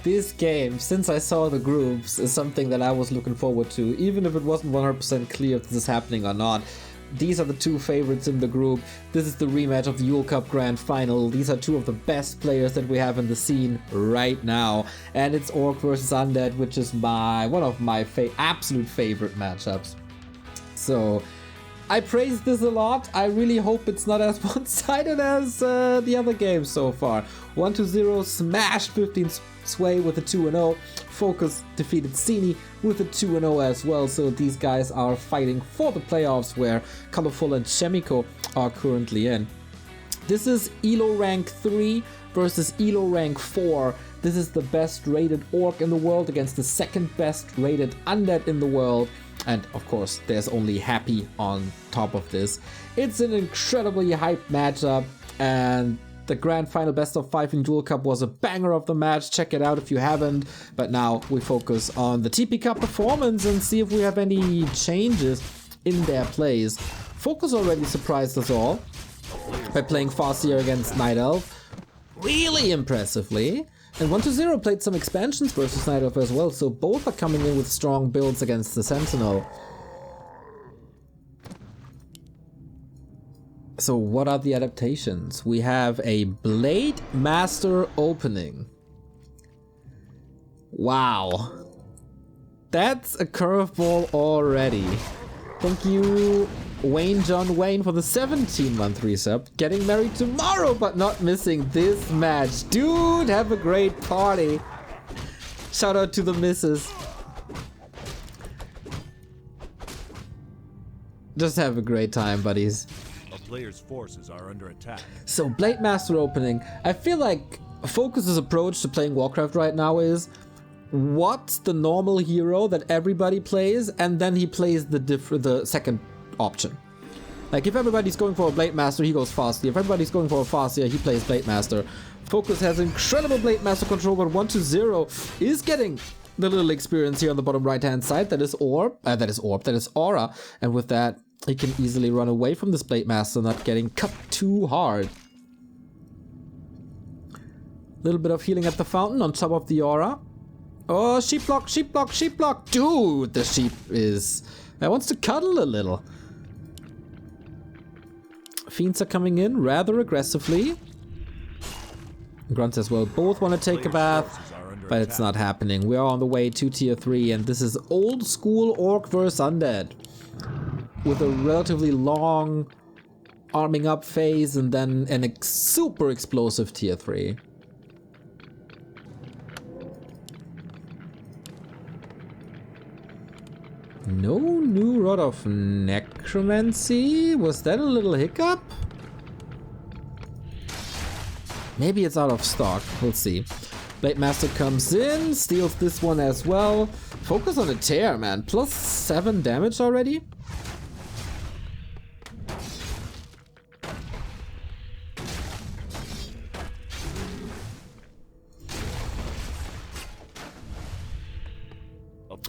this game, since I saw the groups, is something that I was looking forward to, even if it wasn't 100% clear if this is happening or not. These are the two favorites in the group. This is the rematch of the Yule Cup Grand Final. These are two of the best players that we have in the scene right now. And it's Orc versus Undead, which is one of my absolute favorite matchups. So I praise this a lot. I really hope it's not as one-sided as the other games so far. 1-0 smashed 15 Sway with a 2-0. FoCuS defeated Cini with a 2-0 as well. So these guys are fighting for the playoffs where Colorful and Chemico are currently in. This is ELO rank 3 versus ELO rank 4. This is the best rated Orc in the world against the second best rated Undead in the world. And of course, there's only Happy on top of this. It's an incredibly hyped matchup, and the Grand Final Best of 5 in Duel Cup was a banger of the match. Check it out if you haven't. But now we focus on the TP Cup performance and see if we have any changes in their plays. FoCuS already surprised us all by playing FoCuS against Night Elf really impressively. And 1-0 played some expansions versus Night Elf as well, so both are coming in with strong builds against the Sentinel. So what are the adaptations? We have a Blade Master opening. Wow. That's a curveball already. Thank you, John Wayne, for the 17-month resub. Getting married tomorrow, but not missing this match. Dude, have a great party. Shout out to the missus. Just have a great time, buddies. Players' forces are under attack. So Blade Master opening. I feel like FoCuS's approach to playing Warcraft right now is what's the normal hero that everybody plays, and then he plays the second option. Like if everybody's going for a Blade Master, he goes FoCuS. If everybody's going for a FoCuS, he plays Blade Master. FoCuS has incredible Blade Master control, but 1-0 is getting the little experience here on the bottom right hand side. That is Aura, and with that he can easily run away from this Blade Master, not getting cut too hard. Little bit of healing at the fountain on top of the Aura. Oh, sheep block, sheep block, sheep block. Dude, the sheep wants to cuddle a little. Fiends are coming in rather aggressively. Grunts as well. Both want to take a bath, but it's not happening. We are on the way to tier 3, and this is old school Orc versus Undead, with a relatively long arming up phase and then a super explosive tier 3. No new Rod of Necromancy? Was that a little hiccup? Maybe it's out of stock. We'll see. Blade Master comes in, steals this one as well. FoCuS on a tear, man. Plus 7 damage already?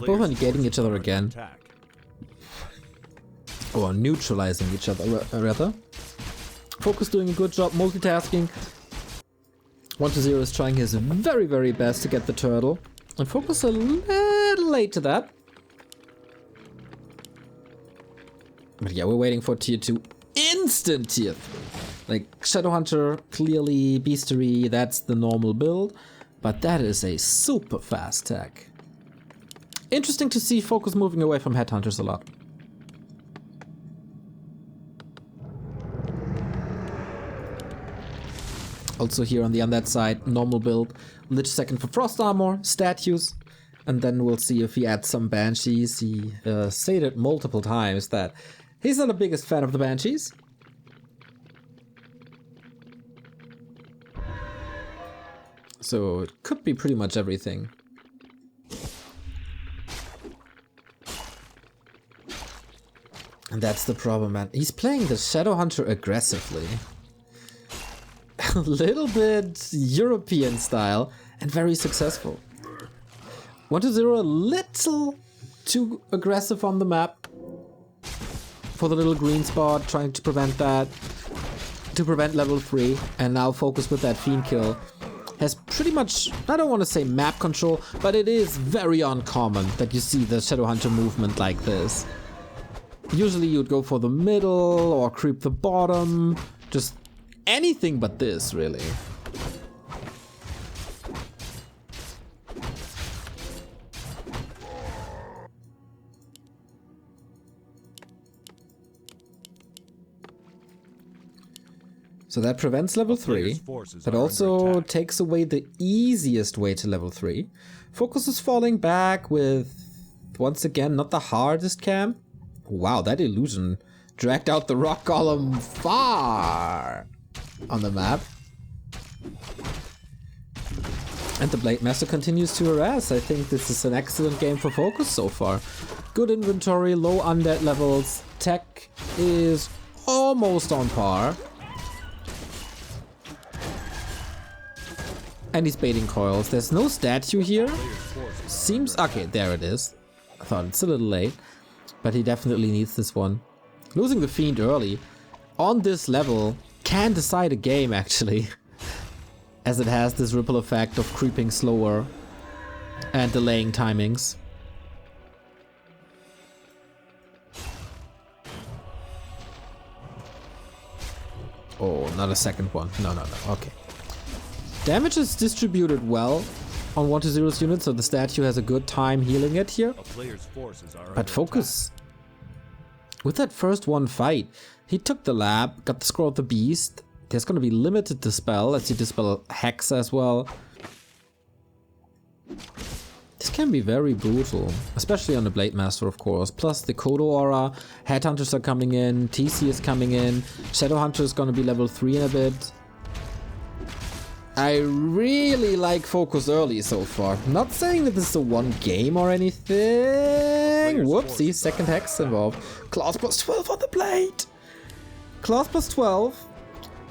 Both are negating each other again. Or neutralizing each other, rather. FoCuS doing a good job multitasking. 1-0 is trying his very, very best to get the turtle. And FoCuS a little late to that. But yeah, we're waiting for tier 2. Instant tier 3. Like, Shadowhunter, clearly, Beastery, that's the normal build. But that is a super fast tech. Interesting to see FoCuS moving away from Headhunters a lot. Also here on the Undead side, normal build, Lich second for Frost Armor, statues, and then we'll see if he adds some Banshees. He stated multiple times that he's not the biggest fan of the Banshees. So it could be pretty much everything. And that's the problem, man. He's playing the Shadowhunter aggressively. A little bit European style and very successful. 1-0 a little too aggressive on the map for the little green spot, trying to prevent that, to prevent level 3, and now FoCuS with that Fiend kill. has pretty much, I don't want to say map control, but it is very uncommon that you see the Shadowhunter movement like this. Usually you'd go for the middle or creep the bottom, just anything but this, really. So that prevents level 3. That also takes away the easiest way to level 3. FoCuS is falling back with, once again, not the hardest camp. Wow, that illusion dragged out the rock column far on the map. And the Blade Master continues to harass. I think this is an excellent game for FoCuS so far. Good inventory, low undead levels. Tech is almost on par. And he's baiting coils. There's no statue here. Seems... okay, there it is. I thought it's a little late. But he definitely needs this one. Losing the Fiend early on this level can decide a game, actually. As it has this ripple effect of creeping slower and delaying timings. Oh, not a second one. No. Okay. Damage is distributed well on 1-0's unit, so the statue has a good time healing it here. But FoCuS, with that first one fight, he took the lab, got the Scroll of the Beast. There's going to be limited dispel, as you dispel Hex as well. This can be very brutal, especially on the Blade Master, of course. Plus the Kodo aura, Headhunters are coming in, TC is coming in, Shadowhunter is going to be level 3 in a bit. I really like FoCuS early so far. Not saying that this is a one game or anything. Whoopsie, second Hex involved. Claws plus 12 on the blade. Claws plus 12,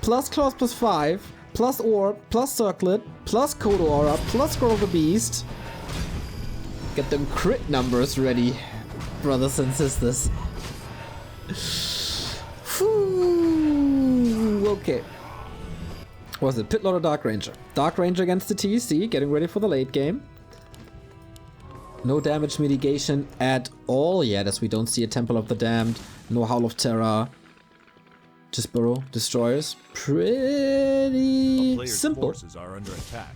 plus Claws plus 5, plus Orb, plus Circlet, plus Kodo aura, plus Scroll of the Beast. Get them crit numbers ready, brothers and sisters. Okay. Was it Pit Lord or Dark Ranger? Dark Ranger against the TC, getting ready for the late game. No damage mitigation at all yet, as we don't see a Temple of the Damned. No Howl of Terror. Just Burrow Destroyers. Pretty simple. Forces are under attack.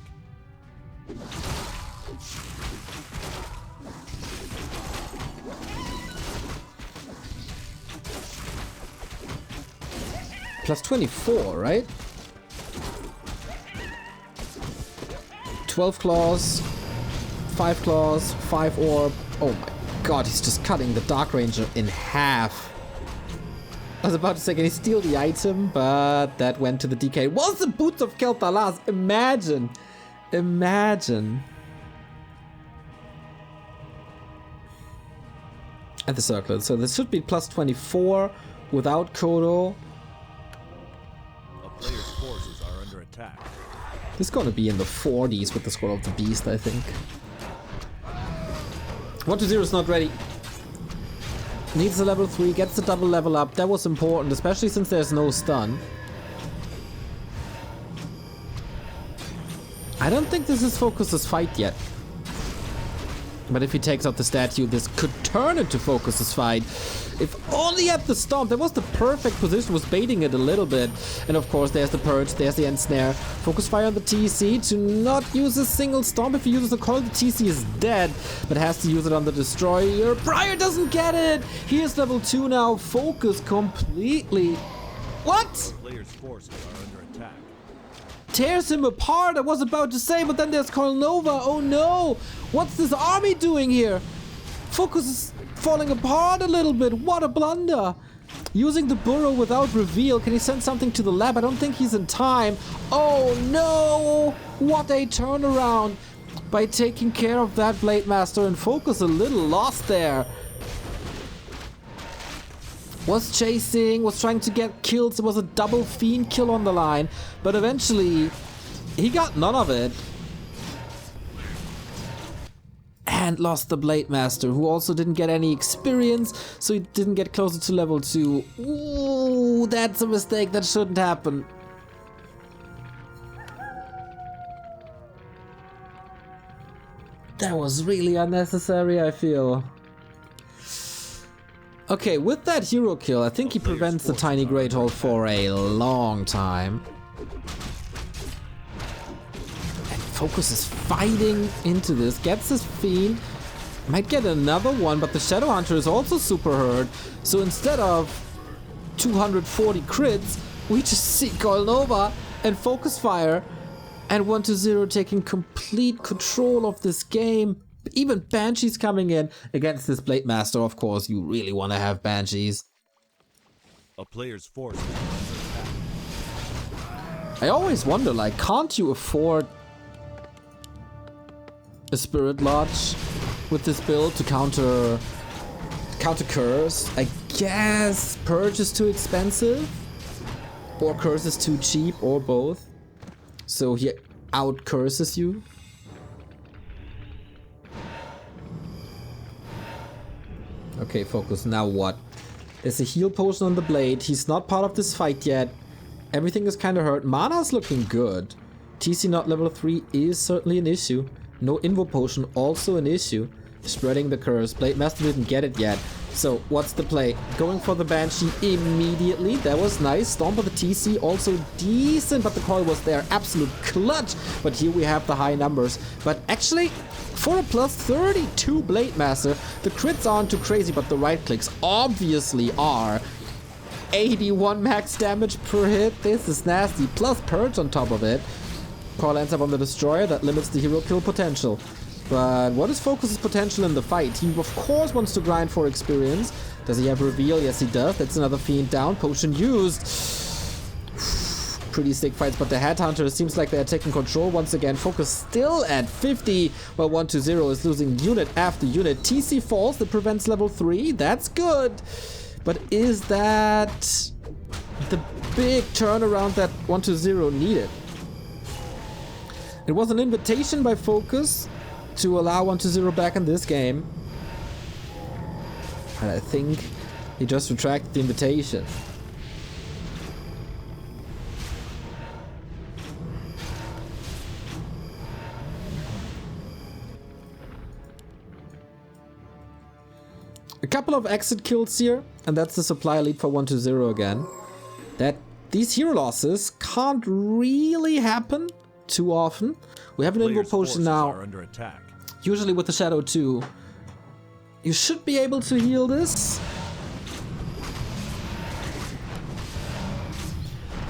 Plus 24, right? 12 claws, 5 claws, 5 orb. Oh my god, he's just cutting the Dark Ranger in half. I was about to say, can he steal the item? But that went to the DK. It was the Boots of Kel'Thalas. Imagine. Imagine. And the Circlet. So this should be plus 24 without Kodo. A player's forces are under attack. It's gonna be in the 40s with the Scroll of the Beast, I think. 1-0 is not ready. Needs a level 3, gets the double level up. That was important, especially since there's no stun. I don't think this is FoCuS's fight yet. But if he takes out the statue, this could turn into FoCuS's fight. If only at the stomp. That was the perfect position, was baiting it a little bit. And of course, there's the Purge, there's the End Snare. FoCuS fire on the TC to not use a single stomp. If he uses the coil, the TC is dead. But has to use it on the Destroyer. Briar doesn't get it! He is level 2 now. FoCuS completely... What? Player's forces are under attack. Tears him apart, I was about to say, but then there's Coil Nova. Oh no! What's this army doing here? FoCuS is falling apart a little bit. What a blunder! Using the burrow without reveal. Can he send something to the lab? I don't think he's in time. Oh no! What a turnaround by taking care of that Blade Master, and FoCuS a little lost there. Was chasing, was trying to get kills. It was a double Fiend kill on the line, but eventually he got none of it. And lost the Blade Master, who also didn't get any experience, so he didn't get closer to level 2. Ooh, that's a mistake. That shouldn't happen. That was really unnecessary, I feel. Okay, with that hero kill, I think he prevents the tiny Great Hall for a long time. And FoCuS is fighting into this, gets his Fiend, might get another one, but the Shadow Hunter is also super hurt. So instead of 240 crits, we just see Coil Nova and Focus Fire, and 1-0 taking complete control of this game. Even Banshees coming in against this Blade Master. Of course, you really want to have Banshees. A player's force is under attack. I always wonder, like, can't you afford a Spirit Lodge with this build to counter Curse? I guess Purge is too expensive, or Curse is too cheap, or both. So he out curses you. Okay, FoCuS, now what? There's a heal potion on the blade. He's not part of this fight yet. Everything is kind of hurt. Mana's looking good. TC not level 3 is certainly an issue. No Invo potion, also an issue. Spreading the curse. Blade Master didn't get it yet. So, what's the play? Going for the Banshee immediately. That was nice. Stomp of the TC, also decent, but the coil was there. Absolute clutch. But here we have the high numbers. But actually, for a plus 32 Blade Master, the crits aren't too crazy, but the right clicks obviously are. 81 max damage per hit. This is nasty. Plus Purge on top of it. Coil ends up on the Destroyer. That limits the hero kill potential. But what is FoCuS's potential in the fight? He of course wants to grind for experience. Does he have reveal? Yes, he does. That's another Fiend down. Potion used. Pretty sick fights, but the Headhunter seems like they're taking control once again. FoCuS still at 50, while 1-0 is losing unit after unit. TC falls, that prevents level 3. That's good. But is that the big turnaround that 1-0 needed? It was an invitation by FoCuS to allow 1-0 back in this game. And I think he just retracted the invitation. A couple of exit kills here, and that's the supply lead for 1-0 again. That these hero losses can't really happen too often. We have an Invo potion now. Under attack. Usually with the Shadow 2, you should be able to heal this.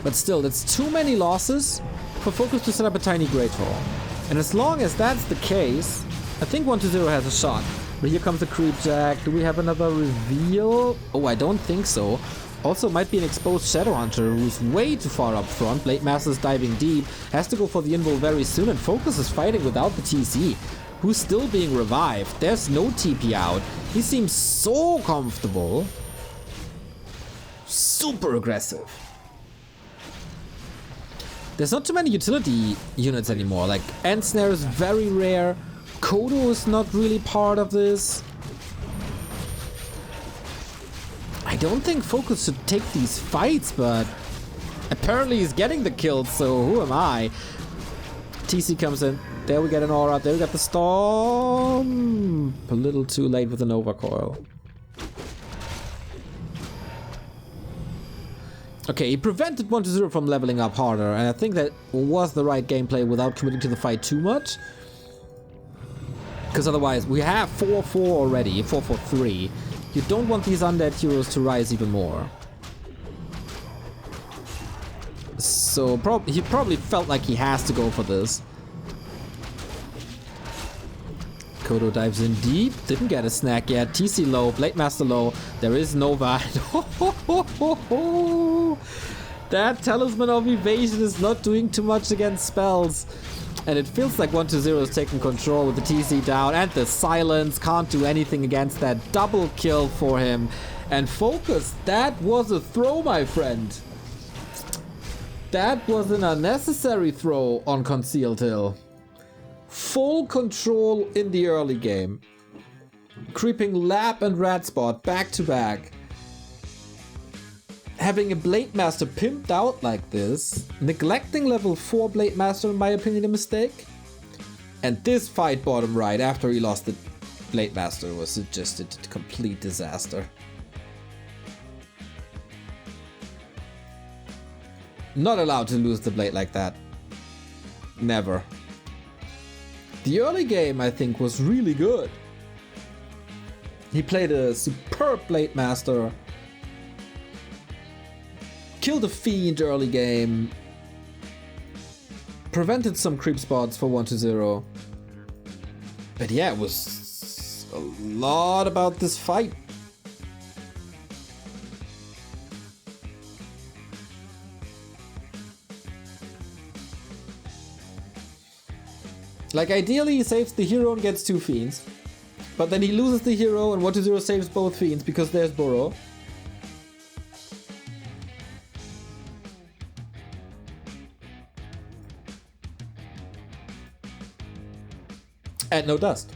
But still, that's too many losses for FoCuS to set up a tiny Great Hall. And as long as that's the case, I think 1-0 has a shot. But here comes the Creep Jack. Do we have another reveal? Oh, I don't think so. Also might be an exposed Shadow Hunter who's way too far up front. Blade Master's diving deep. Has to go for the Invo very soon, and FoCuS is fighting without the TC. Who's still being revived. There's no TP out. He seems so comfortable. Super aggressive. There's not too many utility units anymore. Like, Ensnare is very rare. Kodo is not really part of this. I don't think FoCuS should take these fights, but apparently he's getting the kills, so who am I? TC comes in. There we get an aura. There we got the storm. A little too late with the Nova Coil. Okay, he prevented 1-0 from leveling up harder, and I think that was the right gameplay without committing to the fight too much. Because otherwise, we have 4-4 already, 4-4-3. You don't want these undead heroes to rise even more. So he probably felt like he has to go for this. Kodo dives in deep. Didn't get a snack yet. TC low. Blade Master low. There is Nova. That Talisman of Evasion is not doing too much against spells. And it feels like 1-0 is taking control with the TC down. And the silence can't do anything against that. Double kill for him. And FoCuS, that was a throw, my friend. That was an unnecessary throw on Concealed Hill. Full control in the early game. Creeping Lab and Rat Spot back to back. Having a Blade Master pimped out like this. Neglecting level 4 Blade Master, in my opinion, a mistake. And this fight bottom right after he lost the Blade Master was just a complete disaster. Not allowed to lose the blade like that. Never. The early game, I think, was really good. He played a superb Blade Master. Killed a Fiend early game. Prevented some creep spots for 1-0. But yeah, it was a lot about this fight. Like, ideally he saves the hero and gets 2 Fiends. But then he loses the hero and 1-0 saves both Fiends because there's Burrow. And no dust.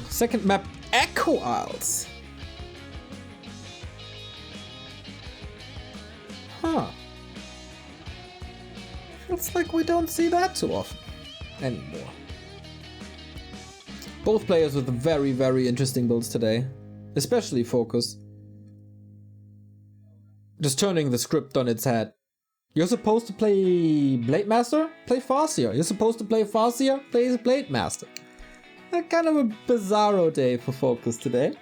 Second map, Echo Isles. Huh. Feels like we don't see that too often anymore. Both players with very, very interesting builds today. Especially FoCuS. Just turning the script on its head. You're supposed to play Blade Master? Play FoCuS. You're supposed to play FoCuS? Play Blade Master. Kind of a bizarro day for FoCuS today.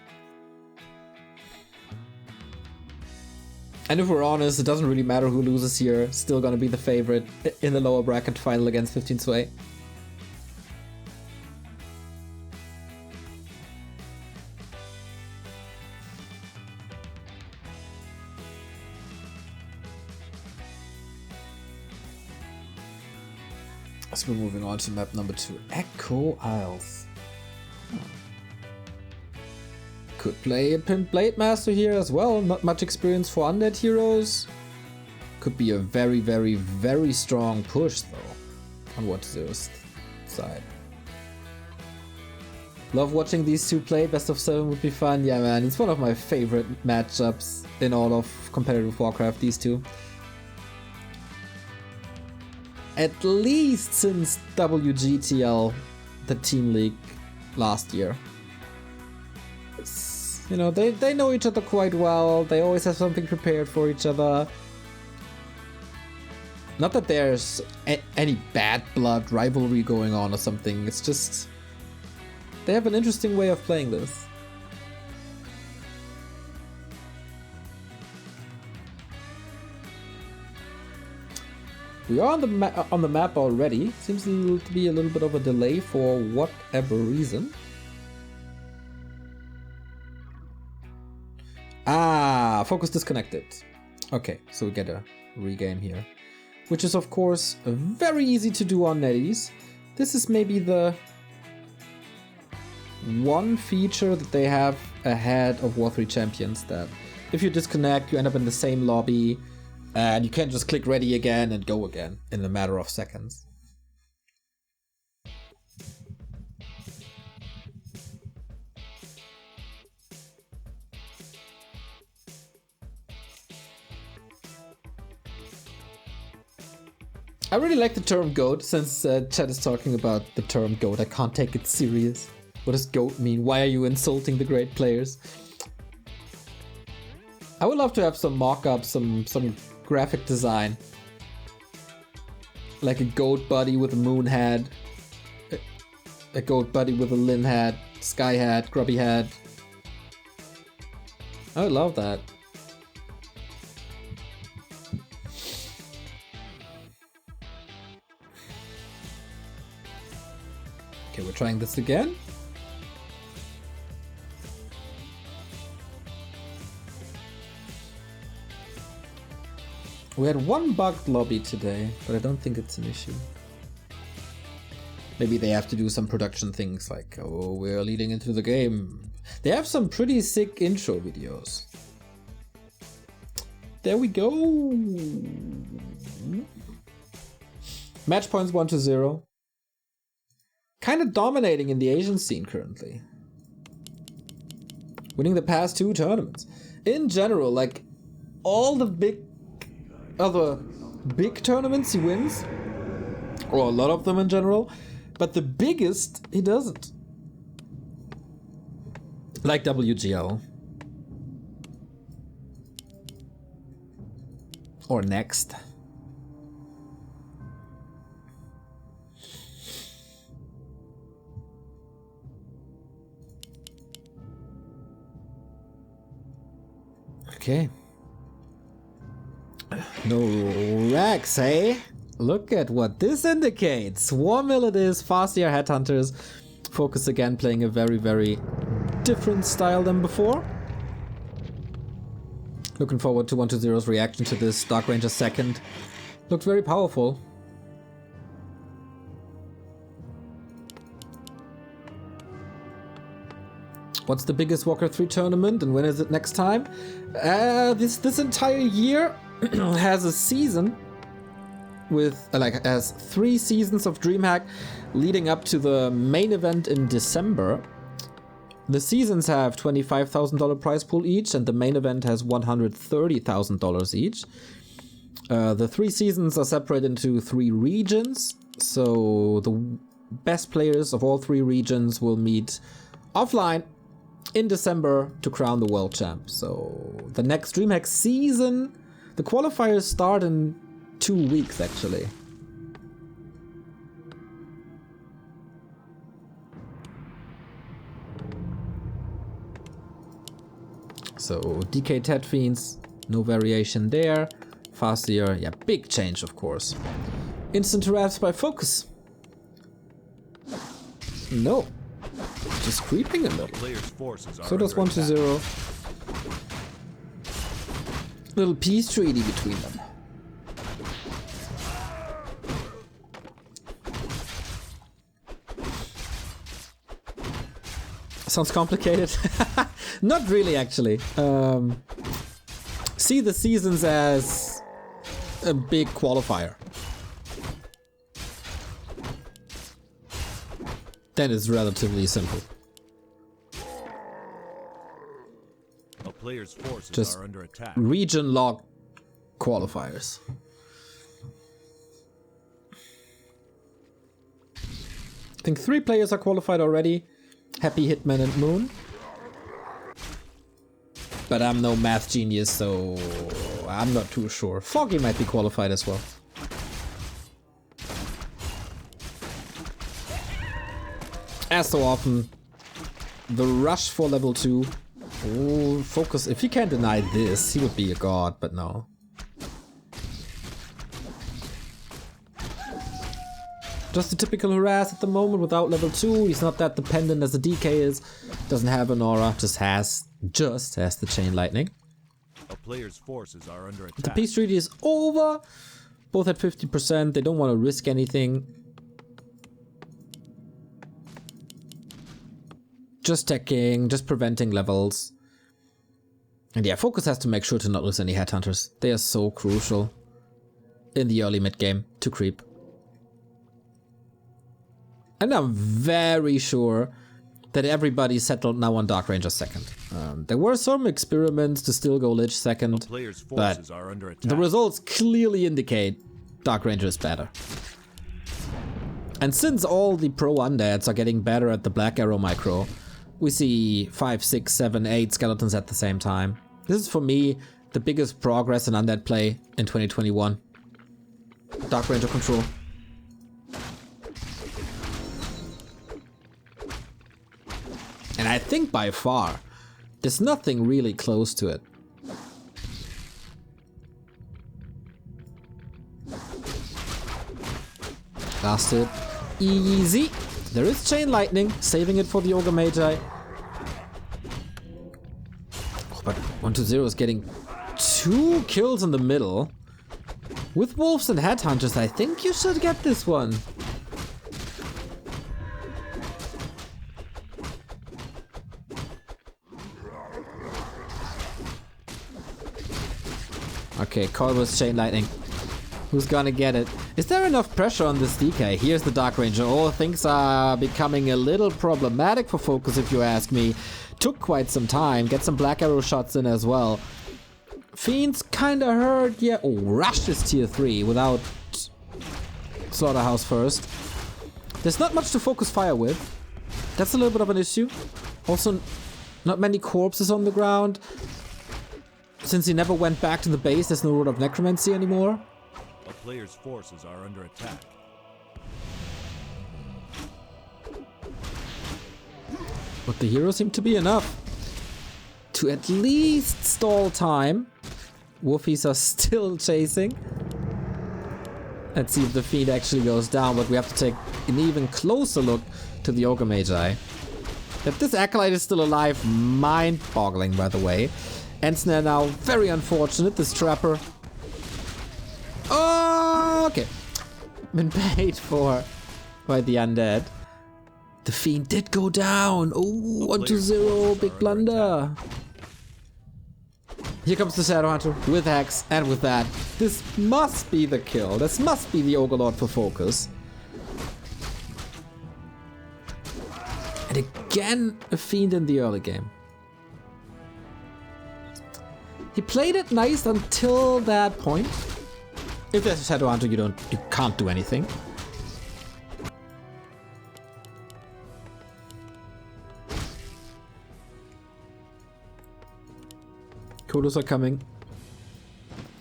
And if we're honest, it doesn't really matter who loses here. Still gonna be the favorite in the lower bracket final against 15 Sway. So we're moving on to map number 2, Echo Isles. Could play a Pimp Blade Master here as well. Not much experience for Undead heroes. Could be a very, very, very strong push though on 1-0's side. Love watching these two play. Best of 7 would be fun. Yeah, man, it's one of my favorite matchups in all of competitive Warcraft, these two. At least since WGTL, the Team League last year. You know, they know each other quite well. They always have something prepared for each other. Not that there's any bad blood rivalry going on or something. It's just they have an interesting way of playing this. We are on the map already. Seems to be a little bit of a delay for whatever reason. Ah, FoCuS disconnected. Okay, so we get a regame here. Which is of course very easy to do on NetEase. This is maybe the one feature that they have ahead of War3 Champions, that if you disconnect, you end up in the same lobby, and you can't just click ready again and go again in a matter of seconds. I really like the term GOAT, since Chad is talking about the term GOAT. I can't take it serious. What does GOAT mean? Why are you insulting the great players? I would love to have some mock-up, some graphic design. Like a goat buddy with a moon head. A goat buddy with a Lin hat, sky hat, grubby hat. I would love that. Okay, we're trying this again. We had one bugged lobby today, but I don't think it's an issue. Maybe they have to do some production things like, oh, we're leading into the game. They have some pretty sick intro videos. There we go. Match points 1-0. Kind of dominating in the Asian scene currently. Winning the past 2 tournaments. In general, like all the other big tournaments he wins, or a lot of them in general, but the biggest he doesn't. Like WGL. Or next. Okay. No racks, eh? Look at what this indicates. Swarm Mill it is, FoCuS Headhunters. FoCuS again playing a very, very different style than before. Looking forward to 1-0's reaction to this. Dark Ranger second. Looks very powerful. What's the biggest Warcraft 3 tournament and when is it next time? This entire year has a season with has 3 seasons of DreamHack leading up to the main event in December. The seasons have $25,000 prize pool each, and the main event has $130,000 each. The 3 seasons are separated into 3 regions, so the best players of all 3 regions will meet offline in December to crown the world champ. So the next DreamHack season, the qualifiers start in 2 weeks actually. So DK Ted Fiends, no variation there. FoCuS, yeah, big change of course. Instant harass by FoCuS. No. Just creeping a little. So does 1-0. Little peace treaty between them. Sounds complicated. Not really, actually. See the seasons as a big qualifier. Then it's relatively simple. A player's forces Just are under attack. Region lock qualifiers. I think 3 players are qualified already. Happy Hitman and Moon. But I'm no math genius, so I'm not too sure. Foggy might be qualified as well. As so often, the rush for level 2. Oh, FoCuS. If he can't deny this, he would be a god, but no. Just a typical harass at the moment without level 2. He's not that dependent as the DK is. Doesn't have an aura, just has the chain lightning. A player's forces are under attack. The peace treaty is over. Both at 50%. They don't want to risk anything. Just teching, just preventing levels. And yeah, FoCuS has to make sure to not lose any headhunters. They are so crucial in the early mid game to creep. And I'm very sure that everybody settled now on Dark Ranger second. There were some experiments to still go Lich second, but the results clearly indicate Dark Ranger is better. And since all the pro undeads are getting better at the Black Arrow micro, we see 5, 6, 7, 8 skeletons at the same time. This is for me the biggest progress in undead play in 2021. Dark Ranger control. And I think by far, there's nothing really close to it. Last hit. Easy. There is Chain Lightning, saving it for the Ogre Magi. Oh, but 1-0 is getting 2 kills in the middle. With Wolves and Headhunters, I think you should get this one. Okay, Corvus Chain Lightning. Who's gonna get it? Is there enough pressure on this DK? Here's the Dark Ranger. Oh, things are becoming a little problematic for FoCuS if you ask me. Took quite some time. Get some Black Arrow shots in as well. Fiend's kinda hurt, yeah. Oh, rushed is tier 3 without Slaughterhouse first. There's not much to focus fire with. That's a little bit of an issue. Also, not many corpses on the ground. Since he never went back to the base, there's no Road of Necromancy anymore. A player's forces are under attack. But the heroes seem to be enough to at least stall time. Wolfies are still chasing. Let's see if the Fiend actually goes down, but we have to take an even closer look to the Ogre Magi. That this Acolyte is still alive, mind-boggling, by the way. Ensnare now, very unfortunate, this Trapper. Oh, okay. Been paid for by the Undead. The Fiend did go down. Oh, 1-0, big blunder. Here comes the Shadowhunter with Hex, and with that, this must be the kill. This must be the Ogre Lord for FoCuS. And again, a Fiend in the early game. He played it nice until that point. If there's a Shadowhunter, you can't do anything. Kodos are coming.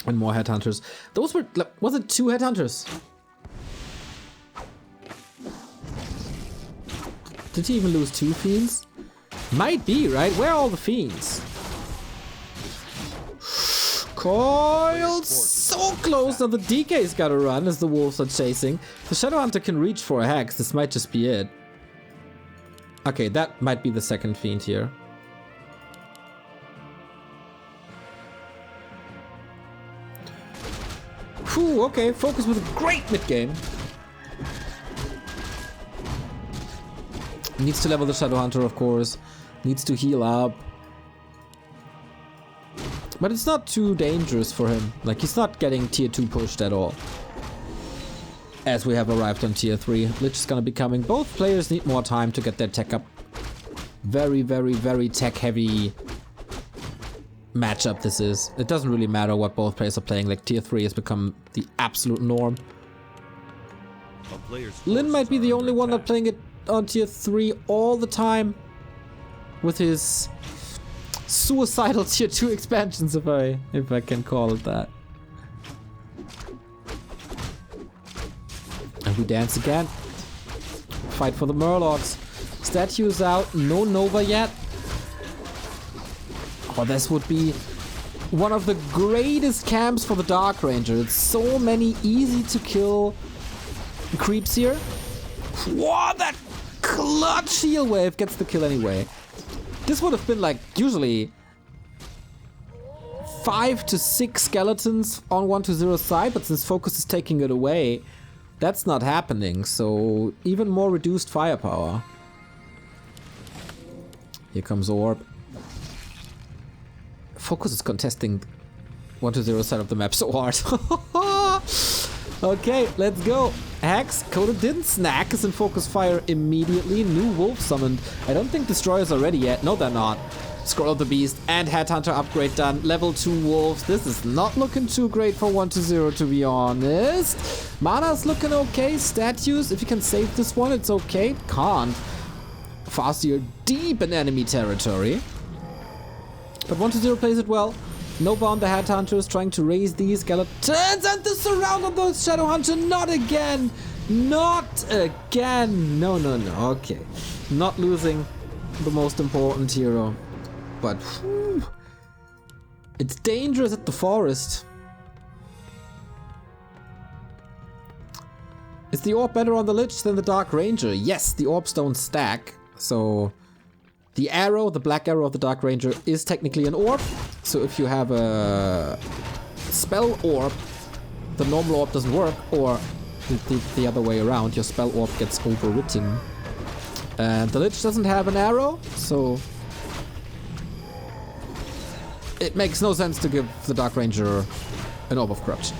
And more Headhunters. Those were... Was it 2 Headhunters? Did he even lose 2 Fiends? Might be, right? Where are all the Fiends? Coiled so close that the DK's gotta run as the wolves are chasing. The Shadowhunter can reach for a Hex. This might just be it. Okay, that might be the second Fiend here. Whew, okay, FoCuS with a great mid-game. Needs to level the Shadowhunter, of course. Needs to heal up. But it's not too dangerous for him. Like, he's not getting tier 2 pushed at all. As we have arrived on tier 3. Lich is gonna be coming. Both players need more time to get their tech up. Very, very, very tech-heavy matchup this is. It doesn't really matter what both players are playing. Like, tier 3 has become the absolute norm. Lin might be the only one not playing it on tier 3 all the time. With his suicidal tier 2 expansions, if I can call it that. And we dance again. Fight for the Murlocs. Statues out, no Nova yet. Oh, this would be one of the greatest camps for the Dark Ranger. It's so many easy to kill creeps here. Whoa, that clutch heal wave gets the kill anyway. This would have been like usually 5 to 6 skeletons on 1-0 side, but since FoCuS is taking it away, that's not happening. So even more reduced firepower. Here comes Orb. FoCuS is contesting 1-0 side of the map so hard. Okay, let's go. Hex, Coda didn't snack us in FoCuS fire immediately. New wolf summoned. I don't think destroyers are ready yet. No, they're not. Scroll of the Beast and Headhunter upgrade done. Level 2 wolves. This is not looking too great for 1-0, to be honest. Mana's looking okay. Statues, if you can save this one, it's okay. Can't. Farseer deep in enemy territory. But 1-0 plays it well. Nova on the Headhunters trying to raise these skeletons, and the surround on those Shadowhunter. Not again. Not again. No, no, no. Okay. Not losing the most important hero. But whew, it's dangerous at the forest. Is the orb better on the Lich than the Dark Ranger? Yes, the orbs don't stack. So the arrow, the black arrow of the Dark Ranger is technically an orb. So if you have a spell orb, the normal orb doesn't work, or the other way around, your spell orb gets overwritten. And the Lich doesn't have an arrow, so it makes no sense to give the Dark Ranger an Orb of Corruption.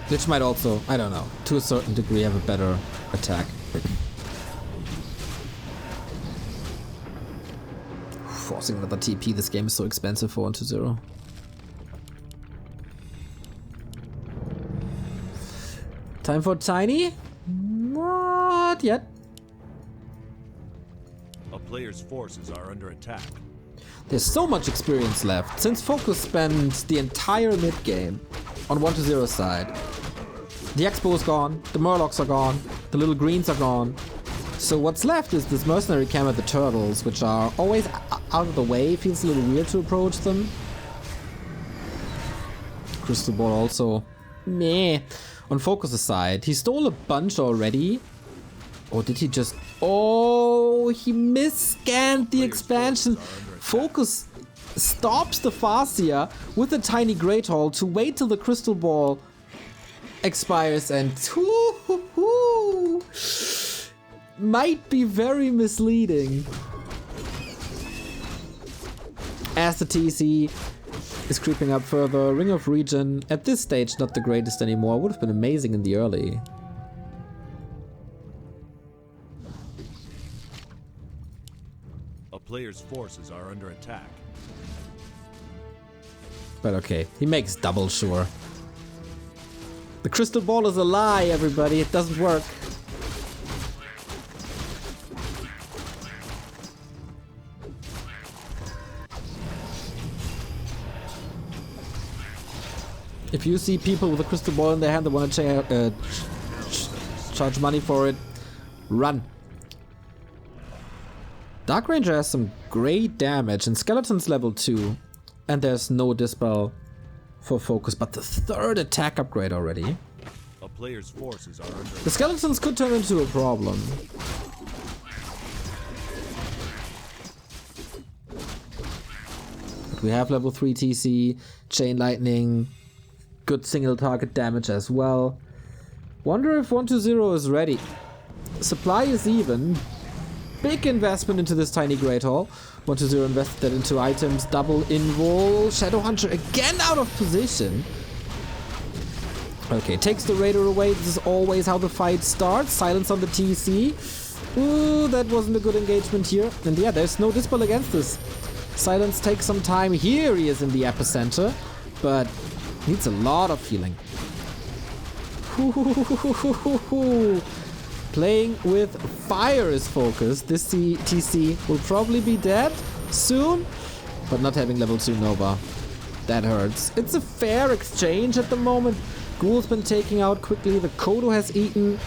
Which might also, I don't know, to a certain degree have a better attack. Forcing another TP, this game is so expensive for 1-0. Time for Tiny? Not yet. A player's forces are under attack. There's so much experience left. Since FoCuS spent the entire mid game on 1-0 side, the Expo is gone, the Murlocs are gone, the little greens are gone. So what's left is this mercenary camp at the turtles, which are always out of the way. Feels a little weird to approach them. Crystal Ball also meh. On FoCuS' side, he stole a bunch already. Or did he just... Oh, he misscanned the expansion. FoCuS stops the Farseer with a tiny Great Hall to wait till the Crystal Ball expires and... might be very misleading. As the TC is creeping up further, Ring of Regen, at this stage not the greatest anymore, would have been amazing in the early. A player's forces are under attack. But okay, he makes double sure. The Crystal Ball is a lie, everybody, it doesn't work. If you see people with a crystal ball in their hand that want to charge money for it, run. Dark Ranger has some great damage and Skeleton's level 2. And there's no Dispel for FoCuS, but the third attack upgrade already. A player's forces are under attack. The Skeletons could turn into a problem. But we have level 3 TC, Chain Lightning, good single target damage as well. Wonder if 1-0 is ready. Supply is even. Big investment into this tiny Great Hall. 1-0 invested that into items. Double invul. Shadowhunter again out of position. Okay, takes the Raider away. This is always how the fight starts. Silence on the TC. Ooh, that wasn't a good engagement here. And yeah, there's no Dispel against this. Silence takes some time. Here he is in the epicenter. But needs a lot of healing. Playing with fire is FoCuS. This TC will probably be dead soon, but not having level 2 Nova. That hurts. It's a fair exchange at the moment. Ghoul's been taken out quickly. The Kodo has eaten.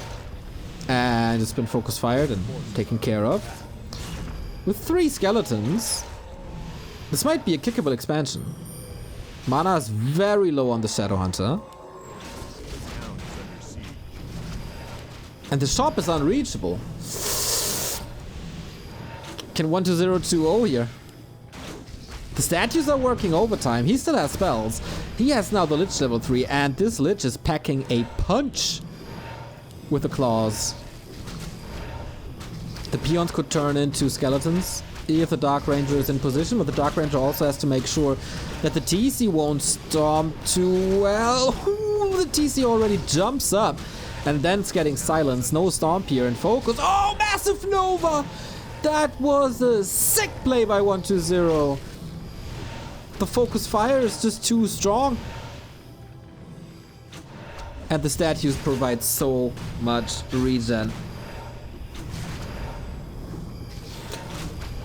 And it's been FoCuS fired and taken care of. With 3 skeletons, this might be a kickable expansion. Mana is very low on the Shadowhunter. And the shop is unreachable. Can 1-0 2-0 here? The statues are working overtime. He still has spells. He has now the Lich level 3, and this Lich is packing a punch with the claws. The peons could turn into skeletons if the Dark Ranger is in position, but the Dark Ranger also has to make sure that the TC won't stomp too well. Ooh, the TC already jumps up. And then it's getting silenced. No stomp here in FoCuS. Oh, massive Nova! That was a sick play by 1-0. The FoCuS fire is just too strong. And the statues provide so much regen.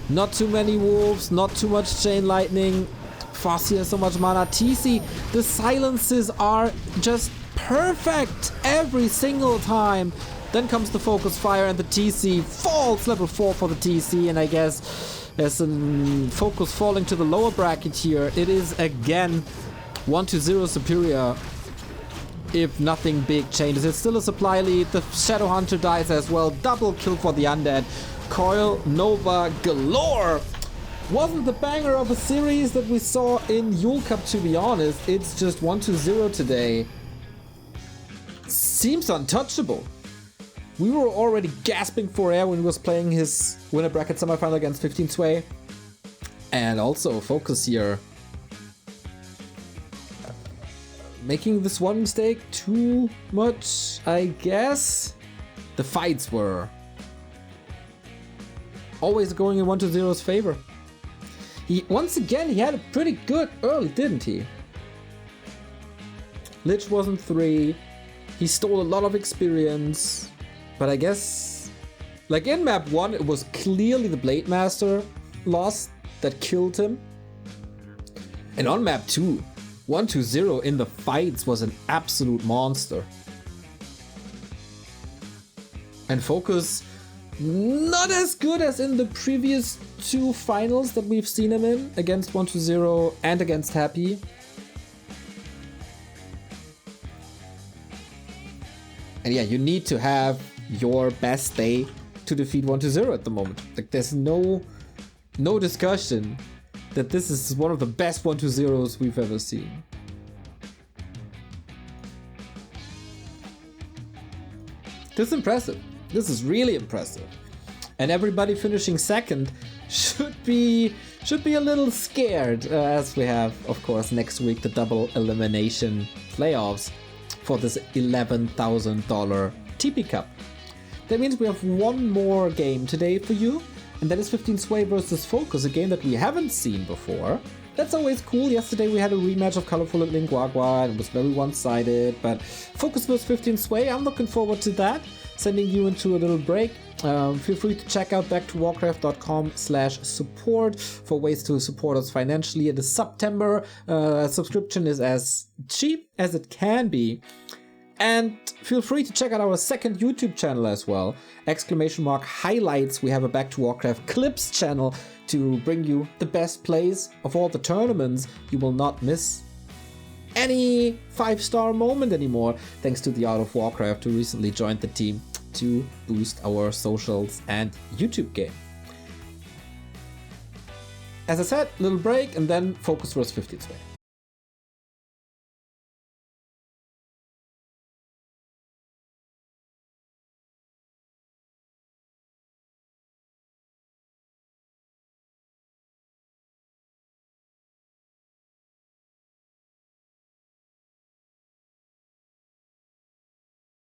Not too many wolves, not too much chain lightning. Farseer has so much mana. TC, the silences are just perfect every single time. Then comes the FoCuS fire and the TC falls level 4 for the TC, and I guess there's some FoCuS falling to the lower bracket here. It is again 1-0 superior if nothing big changes. It's still a supply lead. The Shadowhunter dies as well. Double kill for the Undead. Coil Nova galore. Wasn't the banger of a series that we saw in Yule Cup, to be honest. It's just 1-0 today. Seems untouchable. We were already gasping for air when he was playing his Winnerbracket semifinal against 15 Sway. And also FoCuS here making this one mistake too much, I guess. The fights were always going in 1-0's favor. Once again, he had a pretty good early, didn't he? Lich wasn't 3. He stole a lot of experience. But I guess, like in map 1, it was clearly the Blade Master loss that killed him. And on map 2, 1-0 in the fights was an absolute monster. And FoCuS, not as good as in the previous 2 finals that we've seen him in, against 1-0 and against Happy. And yeah, you need to have your best day to defeat 1-0 at the moment. Like, there's no discussion that this is one of the best 1-0s we've ever seen. This is impressive. This is really impressive. And everybody finishing second should be a little scared, as we have, of course, next week the double elimination playoffs for this $11,000 TP Cup. That means we have one more game today for you, and that is 15 Sway versus FoCuS, a game that we haven't seen before. That's always cool. Yesterday we had a rematch of Colorful and Linguagua, and it was very one-sided, but FoCuS versus 15 Sway, I'm looking forward to that. Sending you into a little break. Feel free to check out backtowarcraft.com/support for ways to support us financially. The September subscription is as cheap as it can be. And feel free to check out our second YouTube channel as well. !highlights. We have a Back to Warcraft clips channel to bring you the best plays of all the tournaments. You will not miss any 5-star moment anymore, thanks to the Art of Warcraft, who recently joined the team to boost our socials and YouTube game. As I said, little break and then FoCuS versus 15 Sway.